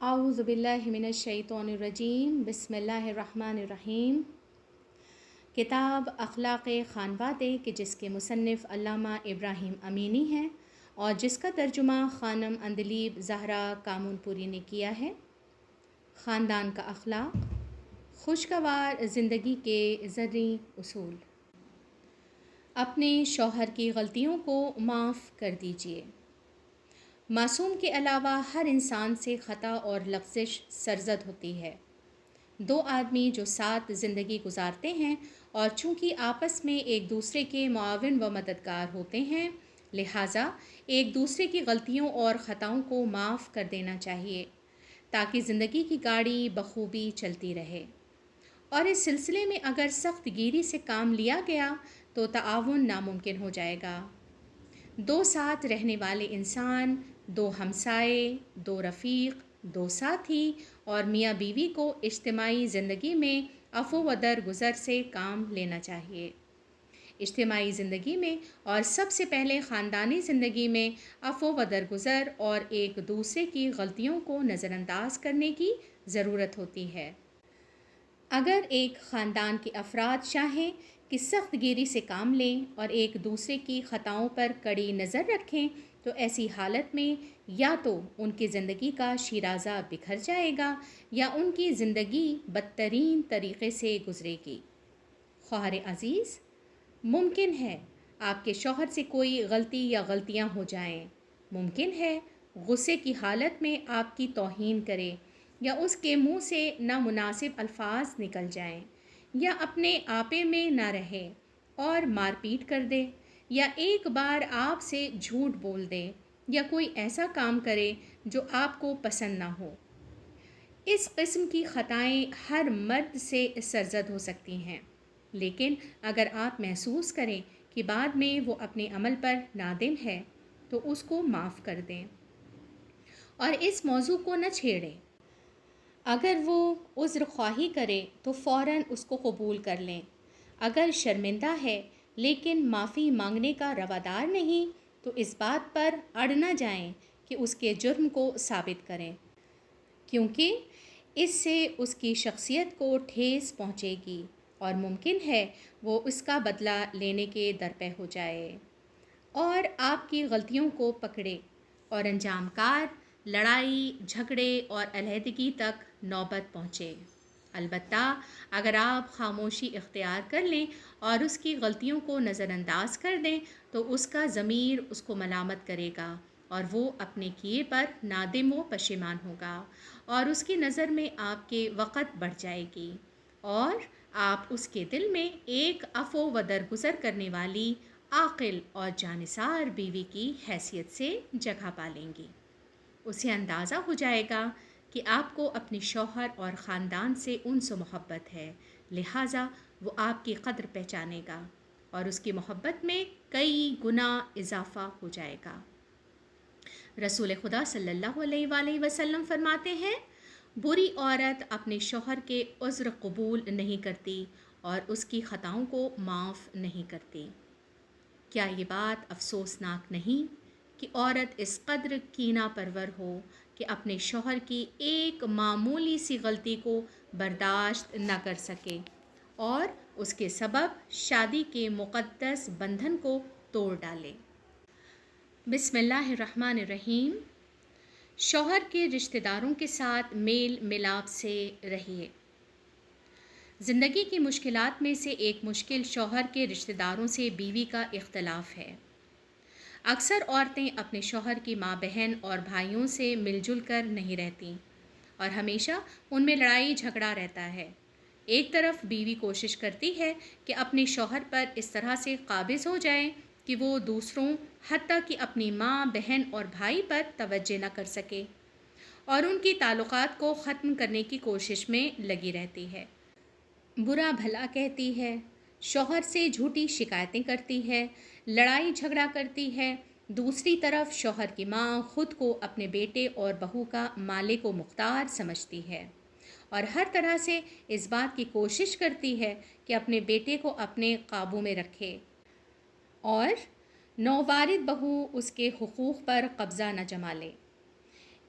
اعوذ باللہ من الشیطان الرجیم بسم اللہ الرحمن الرحیم۔ کتاب اخلاق خانوادے کہ جس کے مصنف علامہ ابراہیم امینی ہیں اور جس کا ترجمہ خانم اندلیب زہرا کامون پوری نے کیا ہے۔ خاندان کا اخلاق، خوشگوار زندگی کے زرعی اصول۔ اپنے شوہر کی غلطیوں کو معاف کر دیجیے۔ معصوم کے علاوہ ہر انسان سے خطا اور لغزش سرزد ہوتی ہے۔ دو آدمی جو ساتھ زندگی گزارتے ہیں اور چونکہ آپس میں ایک دوسرے کے معاون و مددگار ہوتے ہیں، لہٰذا ایک دوسرے کی غلطیوں اور خطاؤں کو معاف کر دینا چاہیے تاکہ زندگی کی گاڑی بخوبی چلتی رہے۔ اور اس سلسلے میں اگر سخت گیری سے کام لیا گیا تو تعاون ناممکن ہو جائے گا۔ دو ساتھ رہنے والے انسان، دو ہمسائے، دو رفیق، دو ساتھی اور میاں بیوی کو اجتماعی زندگی میں عفو و درگزر سے کام لینا چاہیے۔ اجتماعی زندگی میں اور سب سے پہلے خاندانی زندگی میں عفو و درگزر اور ایک دوسرے کی غلطیوں کو نظر انداز کرنے کی ضرورت ہوتی ہے۔ اگر ایک خاندان کے افراد چاہیں کہ سخت گیری سے کام لیں اور ایک دوسرے کی خطاؤں پر کڑی نظر رکھیں تو ایسی حالت میں یا تو ان کی زندگی کا شیرازہ بکھر جائے گا یا ان کی زندگی بدترین طریقے سے گزرے گی۔ خواہر عزیز، ممکن ہے آپ کے شوہر سے کوئی غلطی یا غلطیاں ہو جائیں۔ ممکن ہے غصے کی حالت میں آپ کی توہین کرے یا اس کے منہ سے نامناسب الفاظ نکل جائیں، یا اپنے آپے میں نہ رہے اور مار پیٹ کر دے، یا ایک بار آپ سے جھوٹ بول دے، یا کوئی ایسا کام کرے جو آپ کو پسند نہ ہو۔ اس قسم کی خطائیں ہر مرد سے سرزد ہو سکتی ہیں، لیکن اگر آپ محسوس کریں کہ بعد میں وہ اپنے عمل پر نادم ہے تو اس کو معاف کر دیں اور اس موضوع کو نہ چھیڑیں۔ اگر وہ عذر خواہی کرے تو فوراً اس کو قبول کر لیں۔ اگر شرمندہ ہے لیکن معافی مانگنے کا روادار نہیں تو اس بات پر اڑ نہ جائیں کہ اس کے جرم کو ثابت کریں، کیونکہ اس سے اس کی شخصیت کو ٹھیس پہنچے گی اور ممکن ہے وہ اس کا بدلہ لینے کے درپے ہو جائے اور آپ کی غلطیوں کو پکڑے اور انجام کار لڑائی، جھگڑے اور علیحدگی تک نوبت پہنچے۔ البتہ اگر آپ خاموشی اختیار کر لیں اور اس کی غلطیوں کو نظر انداز کر دیں تو اس کا ضمیر اس کو ملامت کرے گا اور وہ اپنے کیے پر نادم و پشیمان ہوگا اور اس کی نظر میں آپ کے وقت بڑھ جائے گی اور آپ اس کے دل میں ایک عفو و درگزر کرنے والی عاقل اور جانثار بیوی کی حیثیت سے جگہ پا لیں گی۔ اسے اندازہ ہو جائے گا کہ آپ کو اپنے شوہر اور خاندان سے انس و محبت ہے، لہٰذا وہ آپ کی قدر پہچانے گا اور اس کی محبت میں کئی گنا اضافہ ہو جائے گا۔ رسول خدا صلی اللہ علیہ وآلہ وسلم فرماتے ہیں، بری عورت اپنے شوہر کے عذر قبول نہیں کرتی اور اس کی خطاؤں کو معاف نہیں کرتی۔ کیا یہ بات افسوسناک نہیں کہ عورت اس قدر کینہ پرور ہو کہ اپنے شوہر کی ایک معمولی سی غلطی کو برداشت نہ کر سکے اور اس کے سبب شادی کے مقدس بندھن کو توڑ ڈالے۔ بسم اللہ الرحمن الرحیم۔ شوہر کے رشتہ داروں کے ساتھ میل ملاپ سے رہیے۔ زندگی کی مشکلات میں سے ایک مشکل شوہر کے رشتہ داروں سے بیوی کا اختلاف ہے۔ اکثر عورتیں اپنے شوہر کی ماں بہن اور بھائیوں سے مل جل کر نہیں رہتیں اور ہمیشہ ان میں لڑائی جھگڑا رہتا ہے۔ ایک طرف بیوی کوشش کرتی ہے کہ اپنے شوہر پر اس طرح سے قابض ہو جائے کہ وہ دوسروں حتیٰ کہ اپنی ماں بہن اور بھائی پر توجہ نہ کر سکے اور ان کی تعلقات کو ختم کرنے کی کوشش میں لگی رہتی ہے۔ برا بھلا کہتی ہے، شوہر سے جھوٹی شکایتیں کرتی ہے، لڑائی جھگڑا کرتی ہے۔ دوسری طرف شوہر کی ماں خود کو اپنے بیٹے اور بہو کا مالک و مختار سمجھتی ہے اور ہر طرح سے اس بات کی کوشش کرتی ہے کہ اپنے بیٹے کو اپنے قابو میں رکھے اور نووارد بہو اس کے حقوق پر قبضہ نہ جما لے۔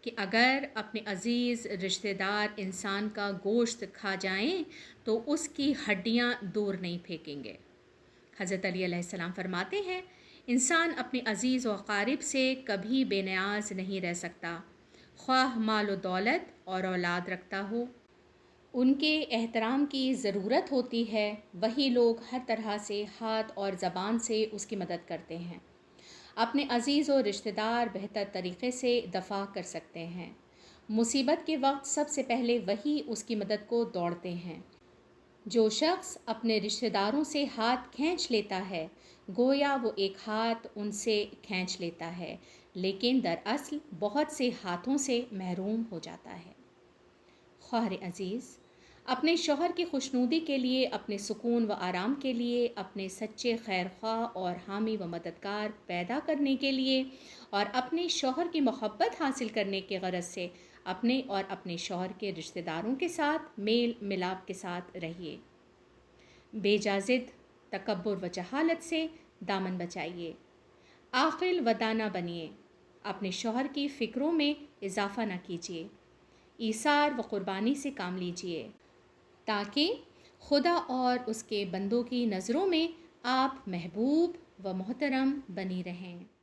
کہ اگر اپنے عزیز رشتہ دار انسان کا گوشت کھا جائیں تو اس کی ہڈیاں دور نہیں پھینکیں گے۔ حضرت علی علیہ السلام فرماتے ہیں انسان اپنے عزیز و اقارب سے کبھی بے نیاز نہیں رہ سکتا، خواہ مال و دولت اور اولاد رکھتا ہو۔ ان کے احترام کی ضرورت ہوتی ہے، وہی لوگ ہر طرح سے ہاتھ اور زبان سے اس کی مدد کرتے ہیں۔ اپنے عزیز و رشتہ دار بہتر طریقے سے دفاع کر سکتے ہیں۔ مصیبت کے وقت سب سے پہلے وہی اس کی مدد کو دوڑتے ہیں۔ جو شخص اپنے رشتہ داروں سے ہاتھ کھینچ لیتا ہے گویا وہ ایک ہاتھ ان سے کھینچ لیتا ہے، لیکن دراصل بہت سے ہاتھوں سے محروم ہو جاتا ہے۔ خواہر عزیز، اپنے شوہر کی خوشنودی کے لیے، اپنے سکون و آرام کے لیے، اپنے سچے خیر خواہ اور حامی و مددگار پیدا کرنے کے لیے اور اپنے شوہر کی محبت حاصل کرنے کے غرض سے اپنے اور اپنے شوہر کے رشتہ داروں کے ساتھ میل ملاپ کے ساتھ رہیے۔ بے جازت تکبر و جہالت سے دامن بچائیے۔ عاقل و دانا بنیے۔ اپنے شوہر کی فکروں میں اضافہ نہ کیجیے۔ ایثار و قربانی سے کام لیجیے تاکہ خدا اور اس کے بندوں کی نظروں میں آپ محبوب و محترم بنی رہیں۔